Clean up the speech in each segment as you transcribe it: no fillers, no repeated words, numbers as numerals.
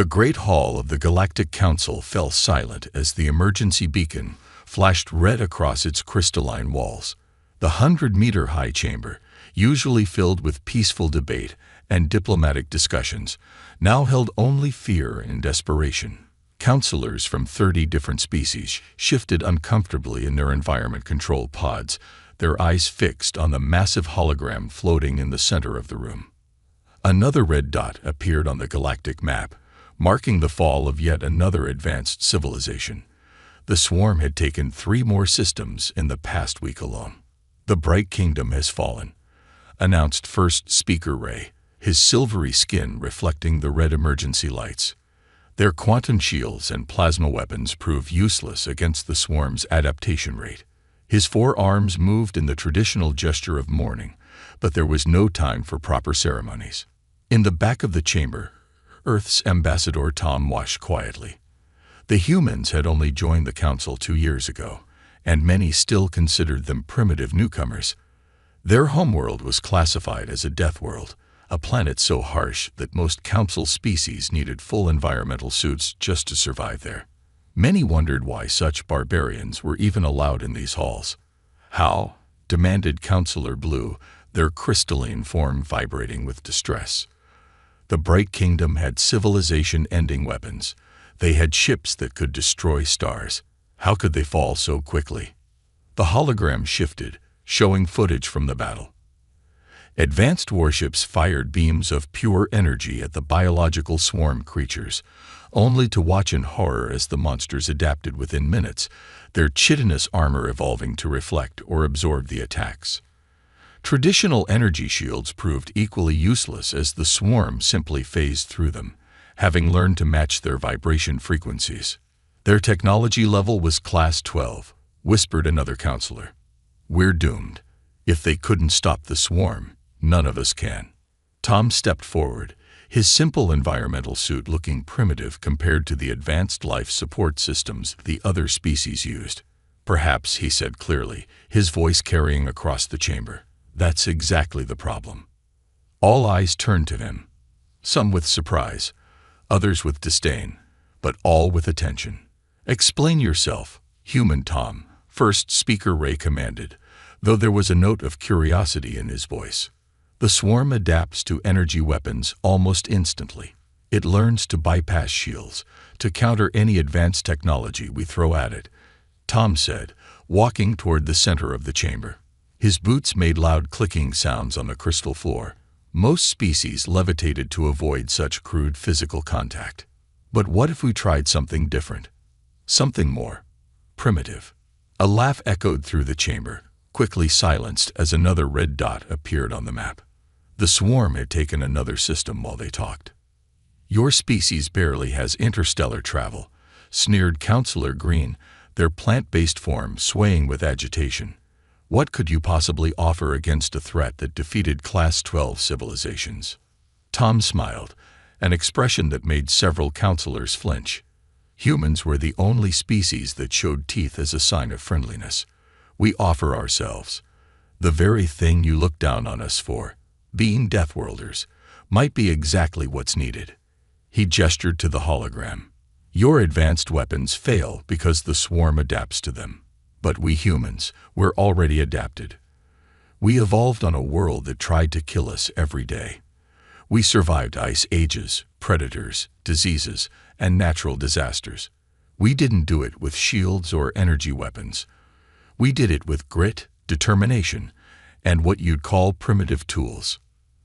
The great hall of the Galactic Council fell silent as the emergency beacon flashed red across its crystalline walls. The 100-meter-high chamber, usually filled with peaceful debate and diplomatic discussions, now held only fear and desperation. Counselors from 30 different species shifted uncomfortably in their environment control pods, their eyes fixed on the massive hologram floating in the center of the room. Another red dot appeared on the galactic map, marking the fall of yet another advanced civilization. The swarm had taken 3 more systems in the past week alone. "The Bright Kingdom has fallen," announced First Speaker Ray, his silvery skin reflecting the red emergency lights. Their quantum shields and plasma weapons proved useless against the swarm's adaptation rate. His 4 arms moved in the traditional gesture of mourning, but there was no time for proper ceremonies. In the back of the chamber, Earth's ambassador Tom watched quietly. The humans had only joined the council 2 years ago, and many still considered them primitive newcomers. Their homeworld was classified as a Deathworld, a planet so harsh that most council species needed full environmental suits just to survive there. Many wondered why such barbarians were even allowed in these halls. "How?" demanded Counselor Blue, their crystalline form vibrating with distress. The Bright Kingdom had civilization-ending weapons. They had ships that could destroy stars. How could they fall so quickly? The hologram shifted, showing footage from the battle. Advanced warships fired beams of pure energy at the biological swarm creatures, only to watch in horror as the monsters adapted within minutes, their chitinous armor evolving to reflect or absorb the attacks. Traditional energy shields proved equally useless as the swarm simply phased through them, having learned to match their vibration frequencies. "Their technology level was Class 12, whispered another counselor. "We're doomed. If they couldn't stop the swarm, none of us can." Tom stepped forward, his simple environmental suit looking primitive compared to the advanced life support systems the other species used. "Perhaps," he said clearly, his voice carrying across the chamber. "That's exactly the problem." All eyes turned to him, some with surprise, others with disdain, but all with attention. "Explain yourself, Human Tom," First Speaker Ray commanded, though there was a note of curiosity in his voice. "The swarm adapts to energy weapons almost instantly. It learns to bypass shields, to counter any advanced technology we throw at it," Tom said, walking toward the center of the chamber. His boots made loud clicking sounds on the crystal floor. Most species levitated to avoid such crude physical contact. But what if we tried something different? Something more primitive? A laugh echoed through the chamber, quickly silenced as another red dot appeared on the map. The swarm had taken another system while they talked. "Your species barely has interstellar travel," sneered Counselor Green, their plant-based form swaying with agitation. "What could you possibly offer against a threat that defeated Class 12 civilizations?" Tom smiled, an expression that made several counselors flinch. Humans were the only species that showed teeth as a sign of friendliness. "We offer ourselves. The very thing you look down on us for, being Deathworlders, might be exactly what's needed." He gestured to the hologram. "Your advanced weapons fail because the swarm adapts to them. But we humans, we're already adapted. We evolved on a world that tried to kill us every day. We survived ice ages, predators, diseases, and natural disasters. We didn't do it with shields or energy weapons. We did it with grit, determination, and what you'd call primitive tools."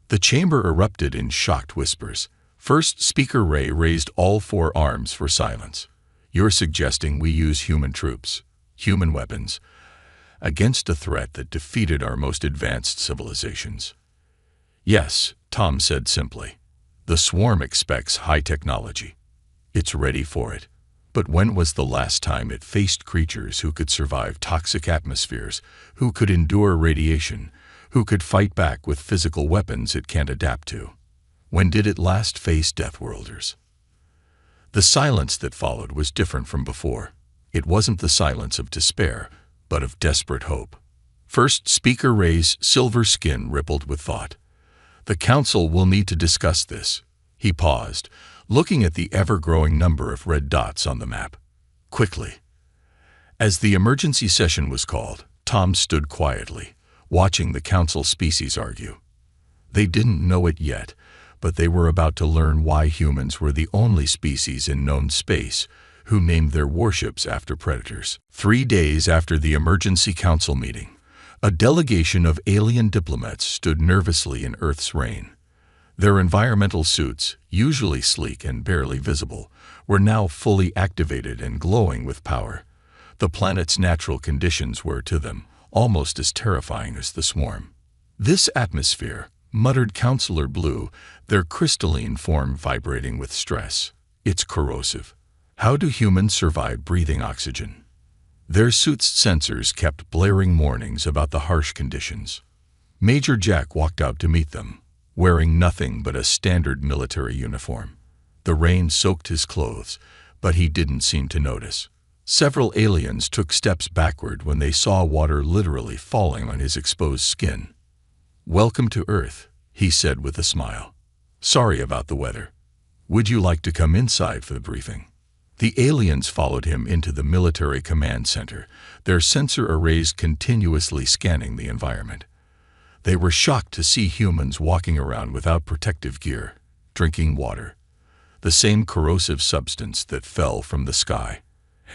The chamber erupted in shocked whispers. First Speaker Ray raised all 4 arms for silence. "You're suggesting we use human troops, human weapons, against a threat that defeated our most advanced civilizations?" "Yes," Tom said simply. "The swarm expects high technology. It's ready for it. But when was the last time it faced creatures who could survive toxic atmospheres, who could endure radiation, who could fight back with physical weapons it can't adapt to? When did it last face Deathworlders?" The silence that followed was different from before. It wasn't the silence of despair, but of desperate hope. First Speaker Ray's silver skin rippled with thought. "The council will need to discuss this." He paused, looking at the ever-growing number of red dots on the map. Quickly. As the emergency session was called, Tom stood quietly, watching the council species argue. They didn't know it yet, but they were about to learn why humans were the only species in known space who named their warships after predators. 3 days after the emergency council meeting, a delegation of alien diplomats stood nervously in Earth's rain. Their environmental suits, usually sleek and barely visible, were now fully activated and glowing with power. The planet's natural conditions were, to them, almost as terrifying as the swarm. "This atmosphere," muttered Counselor Blue, their crystalline form vibrating with stress. "It's corrosive. How do humans survive breathing oxygen?" Their suits' sensors kept blaring warnings about the harsh conditions. Major Jack walked out to meet them, wearing nothing but a standard military uniform. The rain soaked his clothes, but he didn't seem to notice. Several aliens took steps backward when they saw water literally falling on his exposed skin. "Welcome to Earth," he said with a smile. "Sorry about the weather. Would you like to come inside for the briefing?" The aliens followed him into the military command center, their sensor arrays continuously scanning the environment. They were shocked to see humans walking around without protective gear, drinking water, the same corrosive substance that fell from the sky,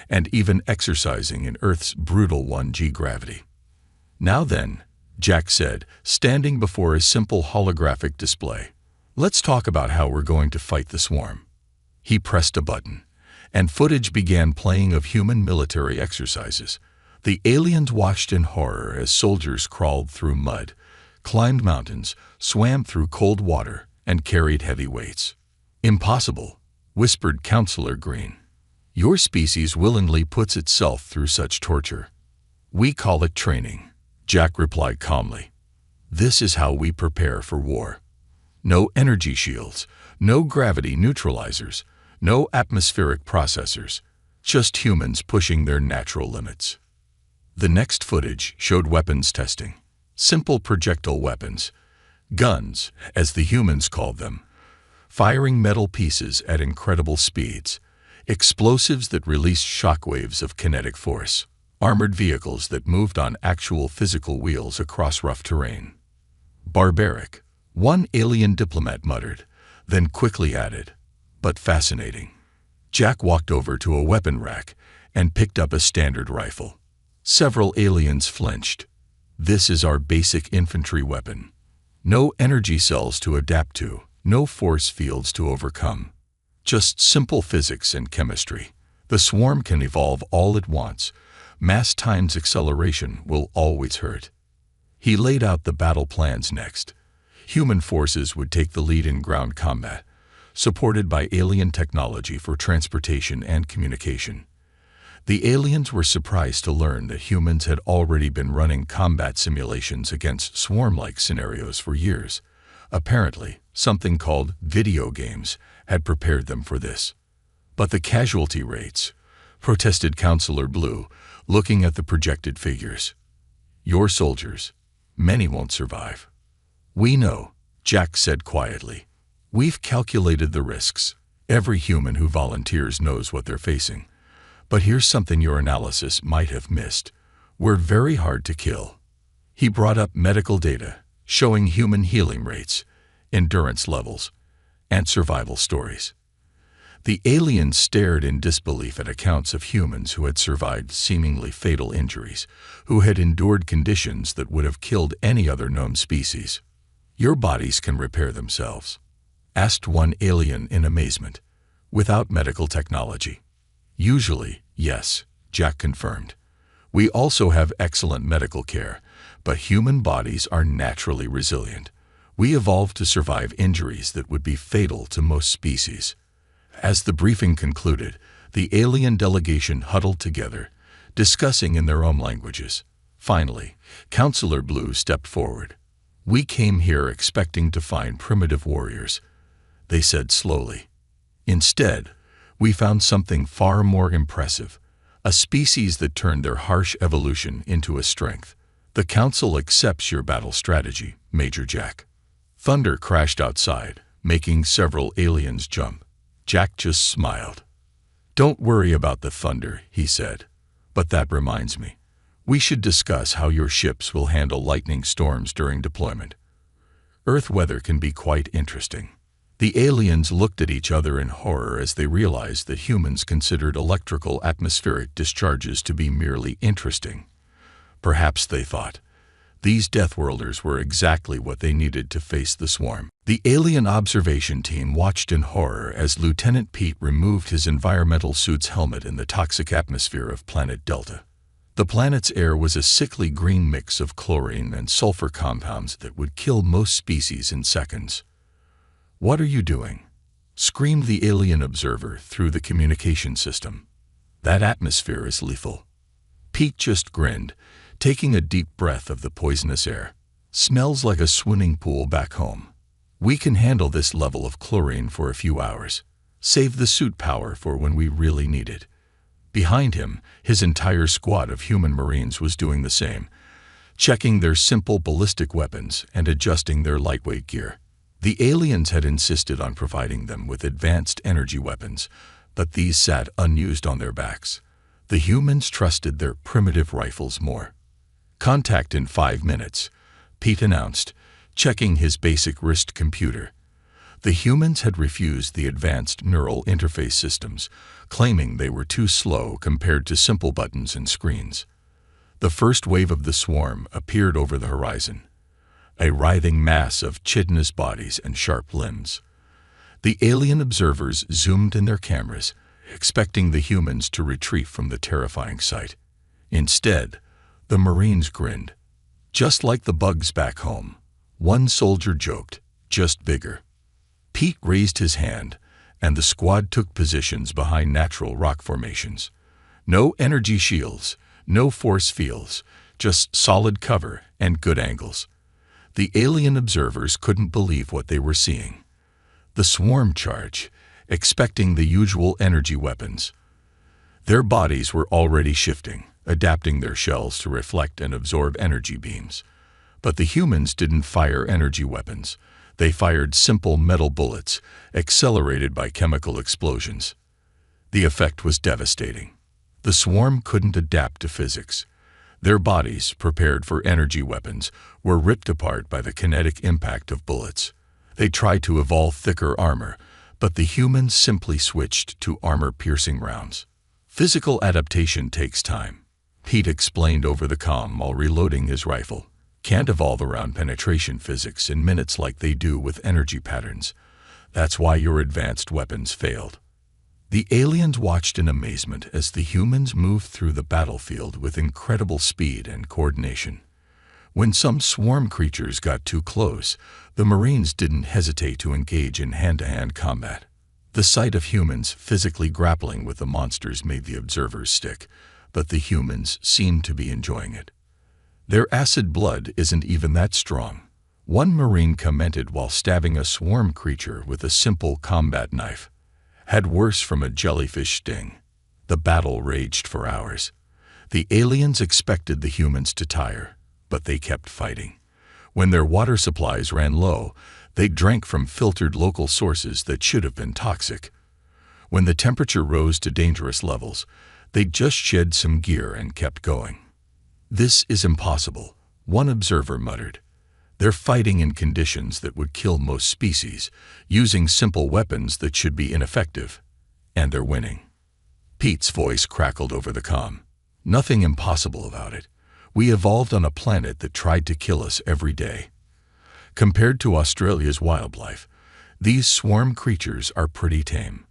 and even exercising in Earth's brutal 1G gravity. "Now then," Jack said, standing before a simple holographic display, "let's talk about how we're going to fight the swarm." He pressed a button, and footage began playing of human military exercises. The aliens watched in horror as soldiers crawled through mud, climbed mountains, swam through cold water, and carried heavy weights. "Impossible," whispered Counselor Green. "Your species willingly puts itself through such torture." "We call it training," Jack replied calmly. "This is how we prepare for war. No energy shields, no gravity neutralizers, no atmospheric processors, just humans pushing their natural limits." The next footage showed weapons testing. Simple projectile weapons, guns, as the humans called them, firing metal pieces at incredible speeds, explosives that released shockwaves of kinetic force, armored vehicles that moved on actual physical wheels across rough terrain. "Barbaric," one alien diplomat muttered, then quickly added, "but fascinating." Jack walked over to a weapon rack and picked up a standard rifle. Several aliens flinched. "This is our basic infantry weapon. No energy cells to adapt to, no force fields to overcome. Just simple physics and chemistry. The swarm can evolve all it wants. Mass times acceleration will always hurt." He laid out the battle plans next. Human forces would take the lead in ground combat, supported by alien technology for transportation and communication. The aliens were surprised to learn that humans had already been running combat simulations against swarm-like scenarios for years. Apparently, something called video games had prepared them for this. "But the casualty rates," protested Counselor Blue, looking at the projected figures. "Your soldiers, many won't survive." "We know," Jack said quietly. "We've calculated the risks. Every human who volunteers knows what they're facing. But here's something your analysis might have missed. We're very hard to kill." He brought up medical data, showing human healing rates, endurance levels, and survival stories. The aliens stared in disbelief at accounts of humans who had survived seemingly fatal injuries, who had endured conditions that would have killed any other known species. "Your bodies can repair themselves?" asked one alien in amazement. "Without medical technology?" "Usually, yes," Jack confirmed. "We also have excellent medical care, but human bodies are naturally resilient. We evolved to survive injuries that would be fatal to most species." As the briefing concluded, the alien delegation huddled together, discussing in their own languages. Finally, Counselor Blue stepped forward. "We came here expecting to find primitive warriors," they said slowly. "Instead, we found something far more impressive, a species that turned their harsh evolution into a strength. The Council accepts your battle strategy, Major Jack." Thunder crashed outside, making several aliens jump. Jack just smiled. "Don't worry about the thunder," he said. "But that reminds me. We should discuss how your ships will handle lightning storms during deployment. Earth weather can be quite interesting." The aliens looked at each other in horror as they realized that humans considered electrical atmospheric discharges to be merely interesting. Perhaps, they thought, these Deathworlders were exactly what they needed to face the swarm. The alien observation team watched in horror as Lieutenant Pete removed his environmental suit's helmet in the toxic atmosphere of planet Delta. The planet's air was a sickly green mix of chlorine and sulfur compounds that would kill most species in seconds. "What are you doing?" screamed the alien observer through the communication system. "That atmosphere is lethal." Pete just grinned, taking a deep breath of the poisonous air. "Smells like a swimming pool back home. We can handle this level of chlorine for a few hours. Save the suit power for when we really need it." Behind him, his entire squad of human Marines was doing the same, checking their simple ballistic weapons and adjusting their lightweight gear. The aliens had insisted on providing them with advanced energy weapons, but these sat unused on their backs. The humans trusted their primitive rifles more. "Contact in 5 minutes," Pete announced, checking his basic wrist computer. The humans had refused the advanced neural interface systems, claiming they were too slow compared to simple buttons and screens. The first wave of the swarm appeared over the horizon, a writhing mass of chitinous bodies and sharp limbs. The alien observers zoomed in their cameras, expecting the humans to retreat from the terrifying sight. Instead, the Marines grinned. "Just like the bugs back home," one soldier joked, "just bigger." Pete raised his hand, and the squad took positions behind natural rock formations. No energy shields, no force fields, just solid cover and good angles. The alien observers couldn't believe what they were seeing. The swarm charge, expecting the usual energy weapons. Their bodies were already shifting, adapting their shells to reflect and absorb energy beams. But the humans didn't fire energy weapons. They fired simple metal bullets, accelerated by chemical explosions. The effect was devastating. The swarm couldn't adapt to physics. Their bodies, prepared for energy weapons, were ripped apart by the kinetic impact of bullets. They tried to evolve thicker armor, but the humans simply switched to armor-piercing rounds. "Physical adaptation takes time," Pete explained over the comm while reloading his rifle. "Can't evolve around penetration physics in minutes like they do with energy patterns. That's why your advanced weapons failed." The aliens watched in amazement as the humans moved through the battlefield with incredible speed and coordination. When some swarm creatures got too close, the Marines didn't hesitate to engage in hand-to-hand combat. The sight of humans physically grappling with the monsters made the observers stick, but the humans seemed to be enjoying it. "Their acid blood isn't even that strong," one Marine commented while stabbing a swarm creature with a simple combat knife. "Had worse from a jellyfish sting." The battle raged for hours. The aliens expected the humans to tire, but they kept fighting. When their water supplies ran low, they drank from filtered local sources that should have been toxic. When the temperature rose to dangerous levels, they just shed some gear and kept going. "This is impossible," one observer muttered. "They're fighting in conditions that would kill most species, using simple weapons that should be ineffective. And they're winning." Pete's voice crackled over the comm. "Nothing impossible about it. We evolved on a planet that tried to kill us every day. Compared to Australia's wildlife, these swarm creatures are pretty tame."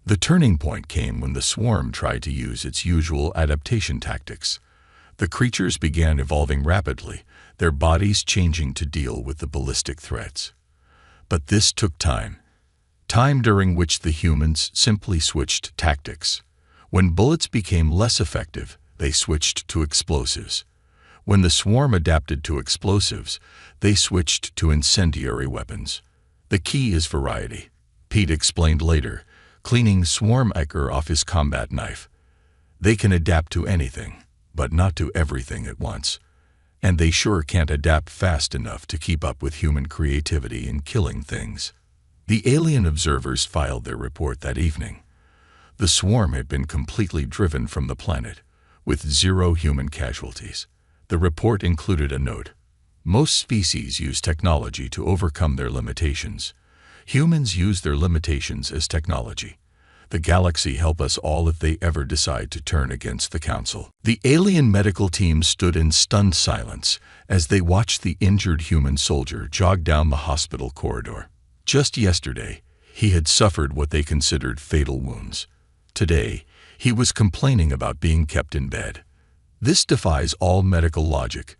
The turning point came when the swarm tried to use its usual adaptation tactics. The creatures began evolving rapidly, their bodies changing to deal with the ballistic threats. But this took time during which the humans simply switched tactics. When bullets became less effective, they switched to explosives. When the swarm adapted to explosives, they switched to incendiary weapons. "The key is variety," Pete explained later, cleaning swarm ichor off his combat knife. "They can adapt to anything, but not to everything at once. And they sure can't adapt fast enough to keep up with human creativity in killing things." The alien observers filed their report that evening. The swarm had been completely driven from the planet, with 0 human casualties. The report included a note. Most species use technology to overcome their limitations. Humans use their limitations as technology. The galaxy help us all if they ever decide to turn against the Council. The alien medical team stood in stunned silence as they watched the injured human soldier jog down the hospital corridor. Just yesterday, he had suffered what they considered fatal wounds. Today, he was complaining about being kept in bed. "This defies all medical logic,"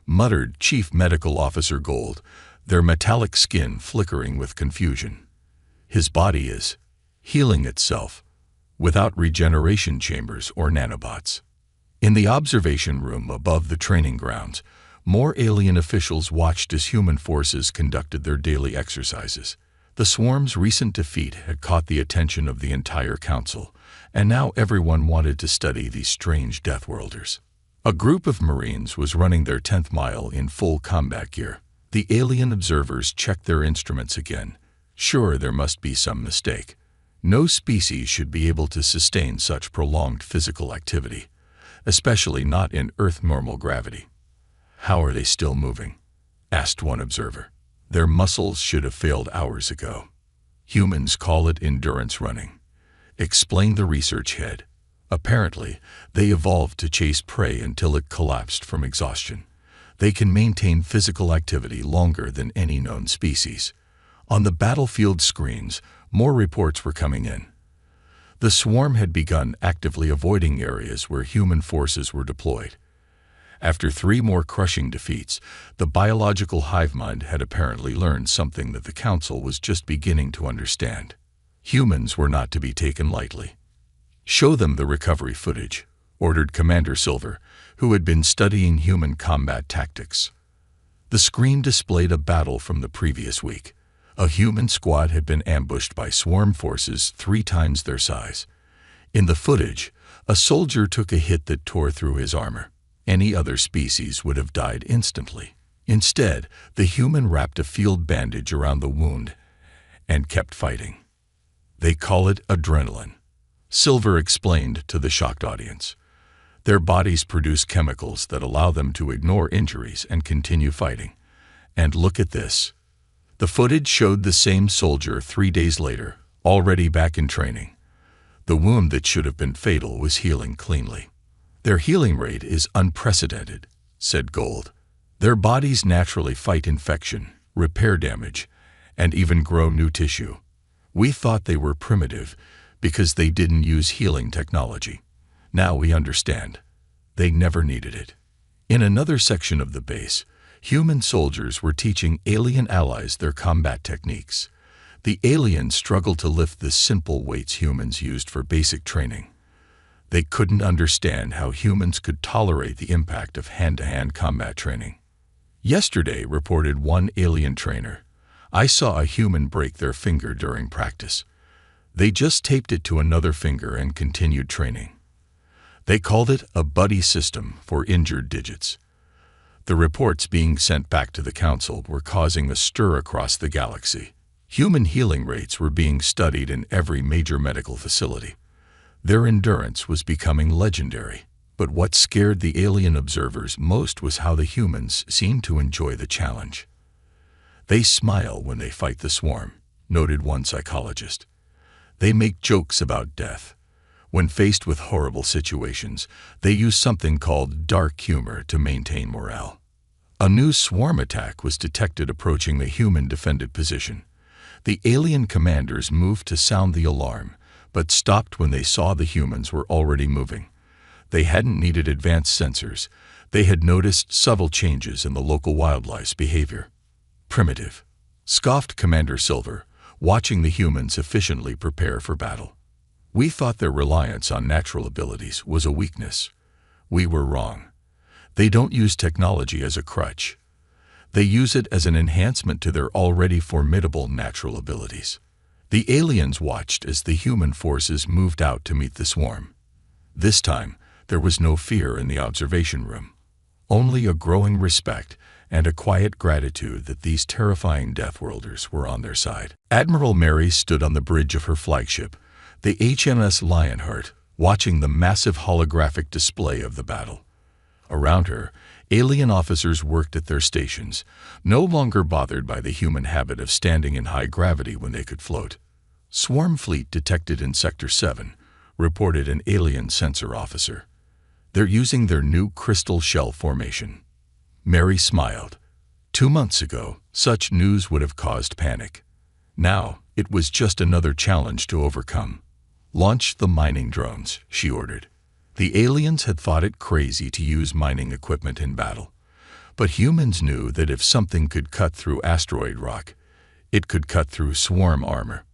muttered Chief Medical Officer Gold, their metallic skin flickering with confusion. "His body is healing itself, without regeneration chambers or nanobots." In the observation room above the training grounds, more alien officials watched as human forces conducted their daily exercises. The swarm's recent defeat had caught the attention of the entire council, and now everyone wanted to study these strange Deathworlders. A group of Marines was running their 10th mile in full combat gear. The alien observers checked their instruments again. Sure, there must be some mistake. No species should be able to sustain such prolonged physical activity, especially not in Earth normal gravity. "How are they still moving?" asked one observer. "Their muscles should have failed hours ago." "Humans call it endurance running," explained the research head. "Apparently, they evolved to chase prey until it collapsed from exhaustion. They can maintain physical activity longer than any known species." On the battlefield screens, more reports were coming in. The swarm had begun actively avoiding areas where human forces were deployed. After 3 more crushing defeats, the biological hive mind had apparently learned something that the Council was just beginning to understand. Humans were not to be taken lightly. "Show them the recovery footage," ordered Commander Silver, who had been studying human combat tactics. The screen displayed a battle from the previous week. A human squad had been ambushed by swarm forces 3 times their size. In the footage, a soldier took a hit that tore through his armor. Any other species would have died instantly. Instead, the human wrapped a field bandage around the wound and kept fighting. "They call it adrenaline," Silver explained to the shocked audience. "Their bodies produce chemicals that allow them to ignore injuries and continue fighting. And look at this." The footage showed the same soldier 3 days later, already back in training. The wound that should have been fatal was healing cleanly. "Their healing rate is unprecedented," said Gold. "Their bodies naturally fight infection, repair damage, and even grow new tissue. We thought they were primitive because they didn't use healing technology. Now we understand. They never needed it." In another section of the base, human soldiers were teaching alien allies their combat techniques. The aliens struggled to lift the simple weights humans used for basic training. They couldn't understand how humans could tolerate the impact of hand-to-hand combat training. "Yesterday," reported one alien trainer, "I saw a human break their finger during practice. They just taped it to another finger and continued training. They called it a buddy system for injured digits." The reports being sent back to the Council were causing a stir across the galaxy. Human healing rates were being studied in every major medical facility. Their endurance was becoming legendary. But what scared the alien observers most was how the humans seemed to enjoy the challenge. "They smile when they fight the swarm," noted one psychologist. "They make jokes about death. When faced with horrible situations, they use something called dark humor to maintain morale." A new swarm attack was detected approaching the human defended position. The alien commanders moved to sound the alarm, but stopped when they saw the humans were already moving. They hadn't needed advanced sensors. They had noticed subtle changes in the local wildlife's behavior. "Primitive," scoffed Commander Silver, watching the humans efficiently prepare for battle. "We thought their reliance on natural abilities was a weakness. We were wrong. They don't use technology as a crutch. They use it as an enhancement to their already formidable natural abilities." The aliens watched as the human forces moved out to meet the swarm. This time, there was no fear in the observation room, only a growing respect and a quiet gratitude that these terrifying Deathworlders were on their side. Admiral Mary stood on the bridge of her flagship, the HMS Lionheart, watching the massive holographic display of the battle. Around her, alien officers worked at their stations, no longer bothered by the human habit of standing in high gravity when they could float. "Swarm fleet detected in Sector 7, reported an alien sensor officer. "They're using their new crystal shell formation." Mary smiled. 2 months ago, such news would have caused panic. Now, it was just another challenge to overcome. "Launch the mining drones," she ordered. The aliens had thought it crazy to use mining equipment in battle. But humans knew that if something could cut through asteroid rock, it could cut through swarm armor.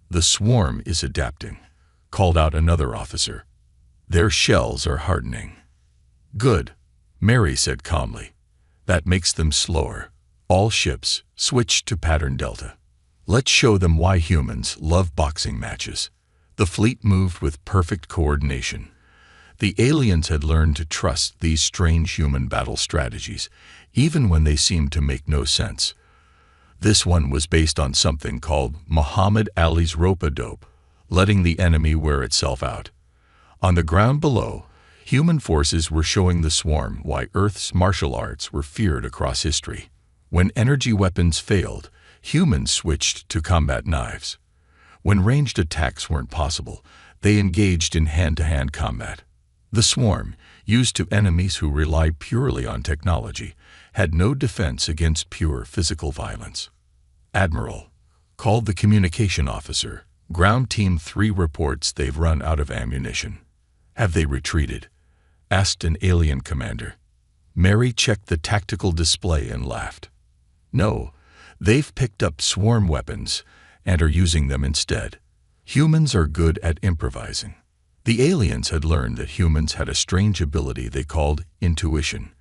"The swarm is adapting," called out another officer. "Their shells are hardening." "Good," Mary said calmly. "That makes them slower. All ships, switch to pattern Delta. Let's show them why humans love boxing matches." The fleet moved with perfect coordination. The aliens had learned to trust these strange human battle strategies, even when they seemed to make no sense. This one was based on something called Muhammad Ali's rope-a-dope, letting the enemy wear itself out. On the ground below, human forces were showing the swarm why Earth's martial arts were feared across history. When energy weapons failed, humans switched to combat knives. When ranged attacks weren't possible, they engaged in hand-to-hand combat. The swarm, used to enemies who relied purely on technology, had no defense against pure physical violence. "Admiral," called the communication officer, "Ground Team 3 reports they've run out of ammunition." "Have they retreated?" asked an alien commander. Mary checked the tactical display and laughed. "No, they've picked up swarm weapons and are using them instead. Humans are good at improvising." The aliens had learned that humans had a strange ability they called intuition.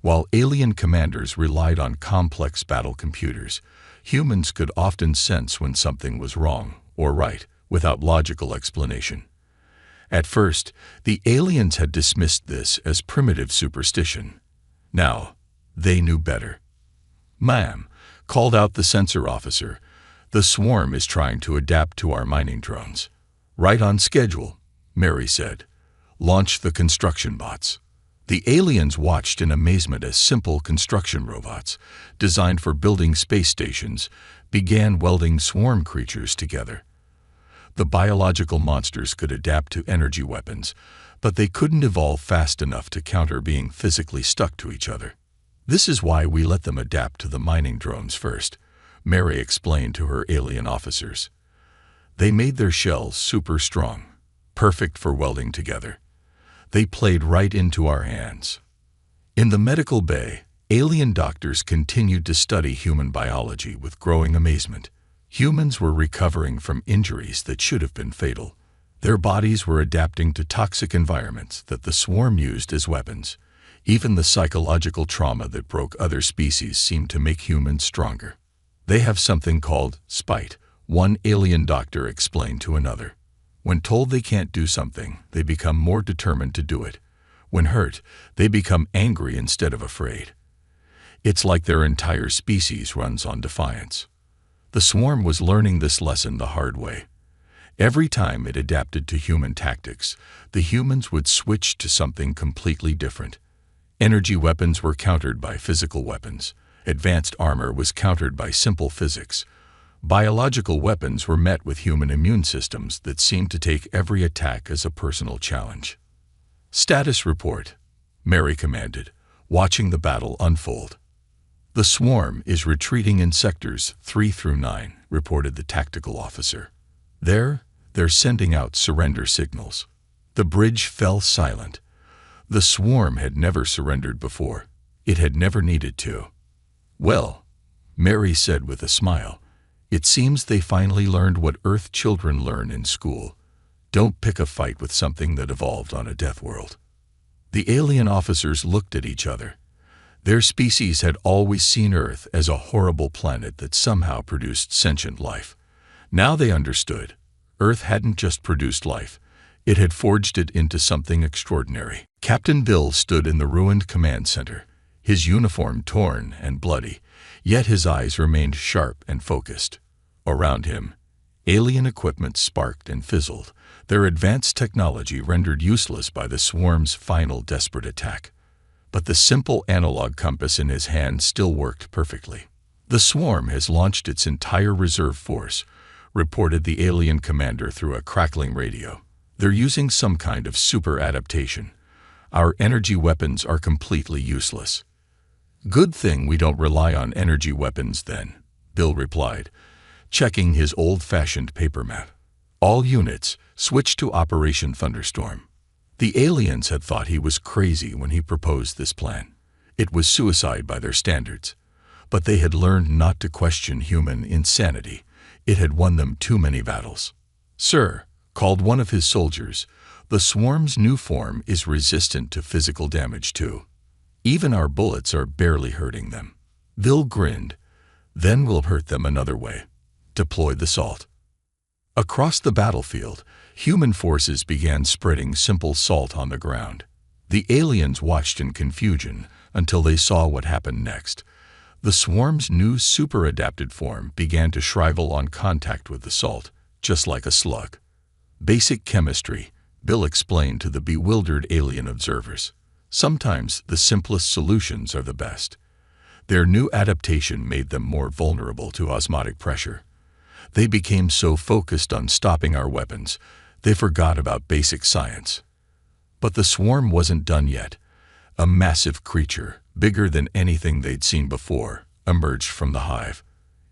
While alien commanders relied on complex battle computers, humans could often sense when something was wrong or right without logical explanation. At first, the aliens had dismissed this as primitive superstition. Now, they knew better. "Ma'am," called out the sensor officer, "the swarm is trying to adapt to our mining drones." "Right on schedule," Mary said. "Launch the construction bots." The aliens watched in amazement as simple construction robots, designed for building space stations, began welding swarm creatures together. The biological monsters could adapt to energy weapons, but they couldn't evolve fast enough to counter being physically stuck to each other. "This is why we let them adapt to the mining drones first," Mary explained to her alien officers. "They made their shells super strong, perfect for welding together. They played right into our hands." In the medical bay, alien doctors continued to study human biology with growing amazement. Humans were recovering from injuries that should have been fatal. Their bodies were adapting to toxic environments that the swarm used as weapons. Even the psychological trauma that broke other species seemed to make humans stronger. "They have something called spite," one alien doctor explained to another. "When told they can't do something, they become more determined to do it. When hurt, they become angry instead of afraid. It's like their entire species runs on defiance." The swarm was learning this lesson the hard way. Every time it adapted to human tactics, the humans would switch to something completely different. Energy weapons were countered by physical weapons. Advanced armor was countered by simple physics. Biological weapons were met with human immune systems that seemed to take every attack as a personal challenge. "Status report," Mary commanded, watching the battle unfold. "The swarm is retreating in sectors 3 through 9, reported the tactical officer. They're sending out surrender signals." The bridge fell silent. The swarm had never surrendered before. It had never needed to. "Well," Mary said with a smile, "it seems they finally learned what Earth children learn in school. Don't pick a fight with something that evolved on a death world." The alien officers looked at each other. Their species had always seen Earth as a horrible planet that somehow produced sentient life. Now they understood. Earth hadn't just produced life. It had forged it into something extraordinary. Captain Bill stood in the ruined command center. his uniform torn and bloody, yet his eyes remained sharp and focused. Around him, alien equipment sparked and fizzled, their advanced technology rendered useless by the swarm's final desperate attack. But the simple analog compass in his hand still worked perfectly. "The swarm has launched its entire reserve force," reported the alien commander through a crackling radio. "They're using some kind of super adaptation. Our energy weapons are completely useless." "Good thing we don't rely on energy weapons then," Bill replied, checking his old-fashioned paper map. "All units, switch to Operation Thunderstorm." The aliens had thought he was crazy when he proposed this plan. It was suicide by their standards. But they had learned not to question human insanity. It had won them too many battles. "Sir," called one of his soldiers, "the swarm's new form is resistant to physical damage too. Even our bullets are barely hurting them." Bill grinned. "Then we'll hurt them another way. Deploy the salt." Across the battlefield, human forces began spreading simple salt on the ground. The aliens watched in confusion until they saw what happened next. The swarm's new super-adapted form began to shrivel on contact with the salt, just like a slug. "Basic chemistry," Bill explained to the bewildered alien observers. "Sometimes the simplest solutions are the best." Their new adaptation made them more vulnerable to osmotic pressure. They became so focused on stopping our weapons, they forgot about basic science. But the swarm wasn't done yet. A massive creature, bigger than anything they'd seen before, emerged from the hive.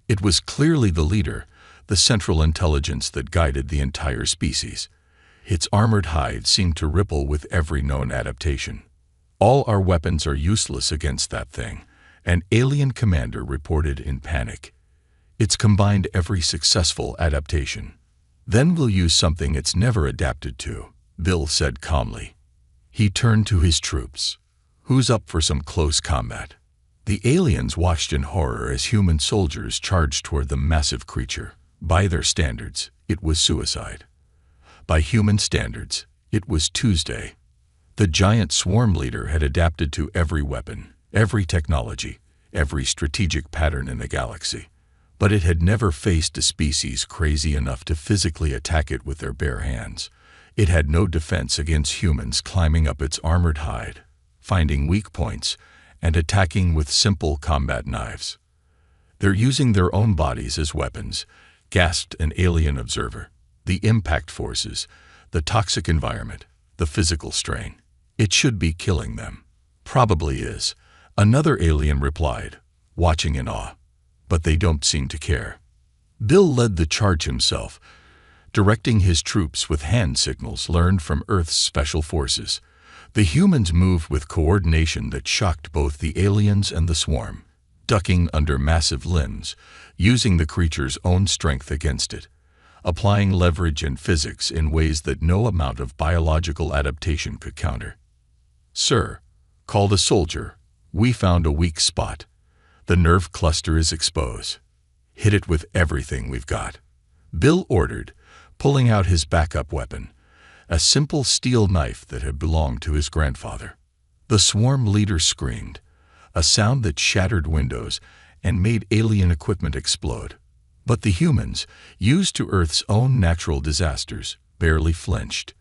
It was clearly the leader, the central intelligence that guided the entire species. Its armored hide seemed to ripple with every known adaptation. "All our weapons are useless against that thing," an alien commander reported in panic. "It's combined every successful adaptation." "Then we'll use something it's never adapted to," Bill said calmly. He turned to his troops. "Who's up for some close combat?" The aliens watched in horror as human soldiers charged toward the massive creature. By their standards, it was suicide. By human standards, it was Tuesday. The giant swarm leader had adapted to every weapon, every technology, every strategic pattern in the galaxy. But it had never faced a species crazy enough to physically attack it with their bare hands. It had no defense against humans climbing up its armored hide, finding weak points, and attacking with simple combat knives. "They're using their own bodies as weapons," gasped an alien observer. "The impact forces, the toxic environment, the physical strain. It should be killing them." "Probably is," another alien replied, watching in awe. "But they don't seem to care." Bill led the charge himself, directing his troops with hand signals learned from Earth's special forces. The humans moved with coordination that shocked both the aliens and the swarm, ducking under massive limbs, using the creature's own strength against it, applying leverage and physics in ways that no amount of biological adaptation could counter. "Sir," called a soldier, "we found a weak spot. The nerve cluster is exposed. Hit it with everything we've got." Bill ordered, pulling out his backup weapon, a simple steel knife that had belonged to his grandfather. The swarm leader screamed, a sound that shattered windows and made alien equipment explode. But the humans, used to Earth's own natural disasters, barely flinched.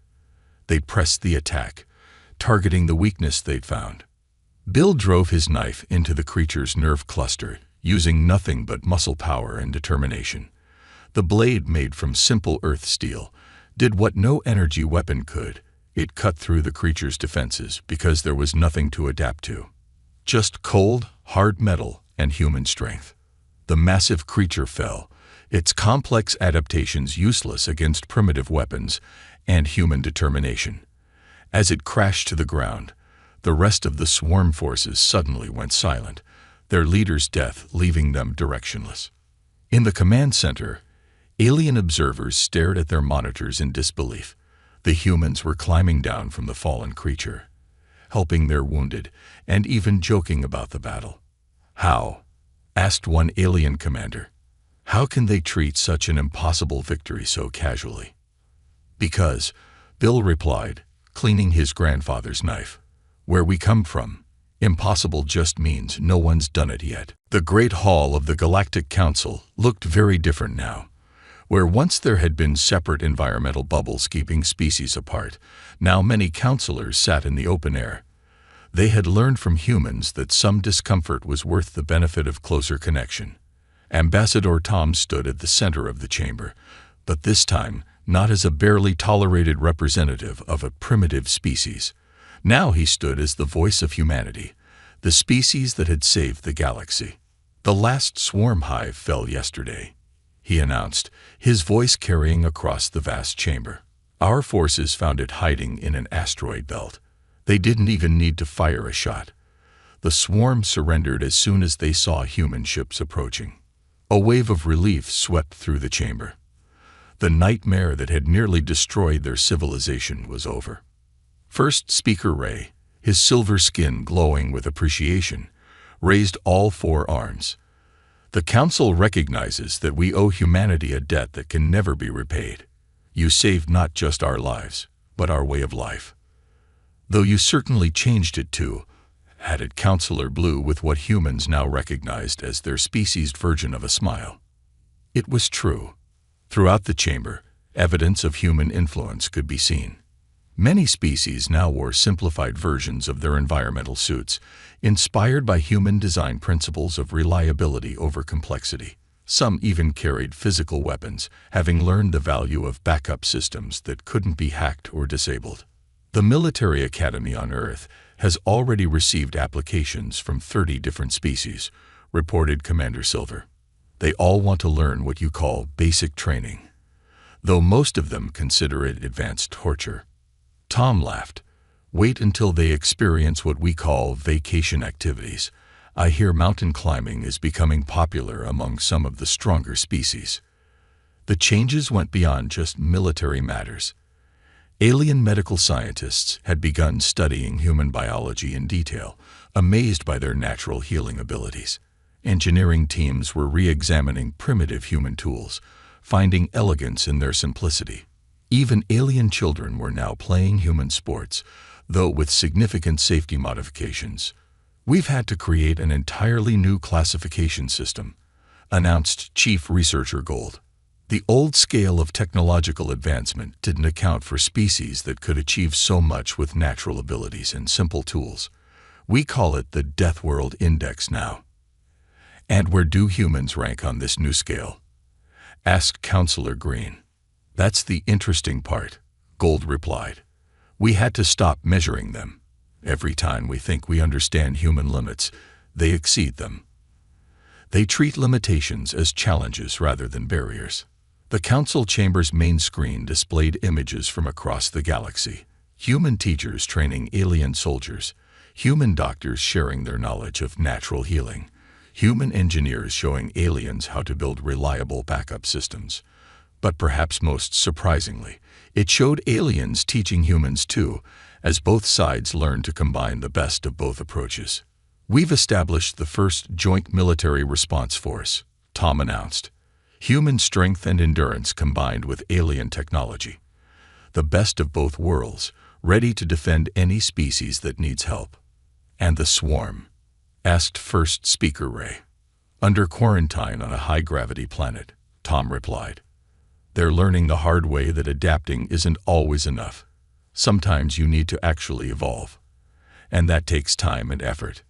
They pressed the attack, targeting the weakness they'd found. Bill drove his knife into the creature's nerve cluster, using nothing but muscle power and determination. The blade, made from simple earth steel, did what no energy weapon could. It cut through the creature's defenses because there was nothing to adapt to. Just cold, hard metal and human strength. The massive creature fell, its complex adaptations useless against primitive weapons and human determination. As it crashed to the ground, the rest of the swarm forces suddenly went silent, their leader's death leaving them directionless. In the command center, alien observers stared at their monitors in disbelief. The humans were climbing down from the fallen creature, helping their wounded, and even joking about the battle. "How?" asked one alien commander. "How can they treat such an impossible victory so casually?" "Because," Bill replied, cleaning his grandfather's knife. "Where we come from, Impossible just means no one's done it yet. The Great Hall of the Galactic Council looked very different now. Where once there had been separate environmental bubbles keeping species apart, now many counselors sat in the open air. They had learned from humans that some discomfort was worth the benefit of closer connection. Ambassador Tom stood at the center of the chamber, but this time not as a barely tolerated representative of a primitive species. Now he stood as the voice of humanity, the species that had saved the galaxy. The last swarm hive fell yesterday, he announced, his voice carrying across the vast chamber. Our forces found it hiding in an asteroid belt. They didn't even need to fire a shot. The swarm surrendered as soon as they saw human ships approaching. A wave of relief swept through the chamber. The nightmare that had nearly destroyed their civilization was over. First Speaker Ray, his silver skin glowing with appreciation, raised all four arms. The Council recognizes that we owe humanity a debt that can never be repaid. You saved not just our lives, but our way of life. Though you certainly changed it too, added Counselor Blue with what humans now recognized as their species' version of a smile. It was true. Throughout the chamber, evidence of human influence could be seen. Many species now wore simplified versions of their environmental suits, inspired by human design principles of reliability over complexity. Some even carried physical weapons, having learned the value of backup systems that couldn't be hacked or disabled. The military academy on Earth has already received applications from 30 different species, reported Commander Silver. They all want to learn what you call basic training, though most of them consider it advanced torture. Tom laughed. Wait until they experience what we call vacation activities. I hear mountain climbing is becoming popular among some of the stronger species. The changes went beyond just military matters. Alien medical scientists had begun studying human biology in detail, amazed by their natural healing abilities. Engineering teams were re-examining primitive human tools, finding elegance in their simplicity. Even alien children were now playing human sports, though with significant safety modifications. We've had to create an entirely new classification system, announced Chief Researcher Gold. The old scale of technological advancement didn't account for species that could achieve so much with natural abilities and simple tools. We call it the Deathworld Index now. And where do humans rank on this new scale? Asked Counselor Green. That's the interesting part, Gold replied. We had to stop measuring them. Every time we think we understand human limits, they exceed them. They treat limitations as challenges rather than barriers. The council chamber's main screen displayed images from across the galaxy. Human teachers training alien soldiers, human doctors sharing their knowledge of natural healing, human engineers showing aliens how to build reliable backup systems. But perhaps most surprisingly, it showed aliens teaching humans too, as both sides learned to combine the best of both approaches. We've established the first joint military response force, Tom announced. Human strength and endurance combined with alien technology. The best of both worlds, ready to defend any species that needs help. And the swarm? Asked First Speaker Ray. Under quarantine on a high-gravity planet, Tom replied. They're learning the hard way that adapting isn't always enough. Sometimes you need to actually evolve. And that takes time and effort.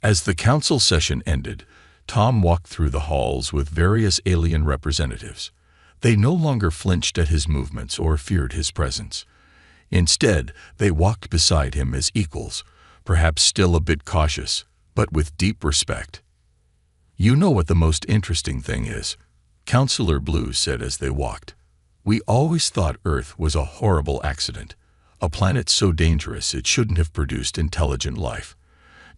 As the council session ended, Tom walked through the halls with various alien representatives. They no longer flinched at his movements or feared his presence. Instead, they walked beside him as equals, perhaps still a bit cautious, but with deep respect. You know what the most interesting thing is, Counselor Blue said as they walked. We always thought Earth was a horrible accident, a planet so dangerous it shouldn't have produced intelligent life.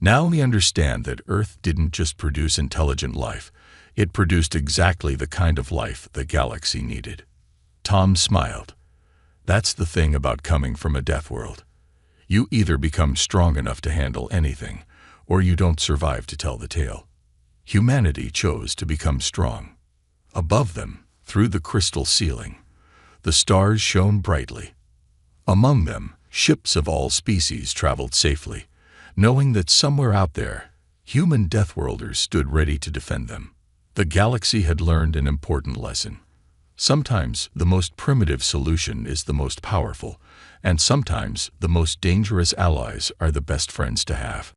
Now we understand that Earth didn't just produce intelligent life, it produced exactly the kind of life the galaxy needed. Tom smiled. That's the thing about coming from a death world. You either become strong enough to handle anything, or you don't survive to tell the tale. Humanity chose to become strong. Above them, through the crystal ceiling, the stars shone brightly. Among them, ships of all species traveled safely, knowing that somewhere out there, human Deathworlders stood ready to defend them. The galaxy had learned an important lesson. Sometimes the most primitive solution is the most powerful, and sometimes the most dangerous allies are the best friends to have.